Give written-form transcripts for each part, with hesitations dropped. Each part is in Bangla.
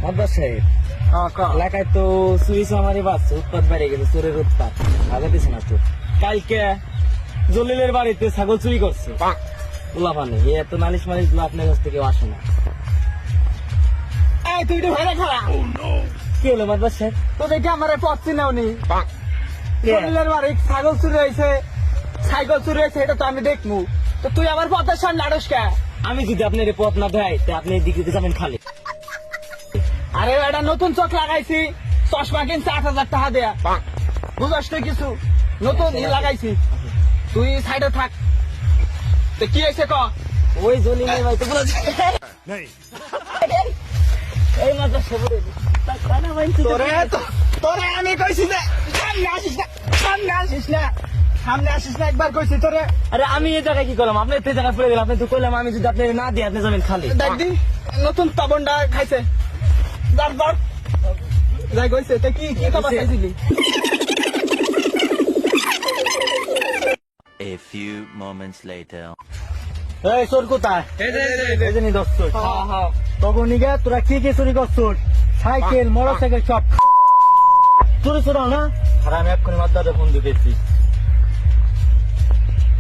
মাদ্রাস সাহেব, এলাকায় তো চুরি চামারি বাড়ছে, উৎপাত বেড়ে গেছে, চোরের উৎপাত ভাগাতেছে না তো। কালকে জলিলের বাড়িতে ছাগল চুরি করছে, উলাপানে এত নালিশ মালিশ গুলো আপনার কাছ থেকে আসে না। তুই তো ভাইরা খারাপ কি হলো মাদ্রাস সাহেব? তো দেখে আমার পথ চিনাওনি জলিলের বাড়ি ছাগল চুরি হয়েছে, সাইকেল চুরি হয়েছে, এটা তো আমি দেখবো। তো তুই আমার পথের সামনে আড়স কে? আমি যদি আপনার পথ না দেয় তা আপনি এদিকে যাবেন খালি। আরে এটা নতুন চোখ লাগাইছি, চশমা কিনছে 8,000 টাকা দেয়া, বুঝাস তুই কিছু? নতুন লাগাইছি, তুই সাইডে থাক। তো কি হয়েছে ক? ওই জলিলের বাড়িতে বলে এই মাদ্রাস সাহেব তোরে আমি কইছি যে সামনে আসিস না, সামনে আসিস না, সামনে আসিস না, একবার কইছি তোরে। আরে আমি এই জায়গায় কি করলাম? আপনি এই জায়গায় পড়ে গেলাম, আপনি তো কইলাম আমি যদি আপনি না দিই আপনি যাবেন খালি। দেখ দি নতুন তাবনটা খাইছে, যার পর যাই কইছে তো কি কি খাবার খাইছিলি? A few moments later. এই চোর কোথায়? এই যে নি দশ চোর। হ্যাঁ হ্যাঁ তখন নিগে তোরা কি কি চুরি করছুন? সাইকেল, মোটরসাইকেল সব চুরি ছিল না? আর আমি এক্ষুনি মাদ্রাসে ফোন দিতেছি।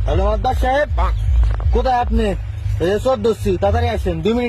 হ্যালো মাদ্রাস সাহেব, কোথায় আপনি? এই চোর ধরছি, তাড়াতাড়ি আসেন, 2 মিনিট।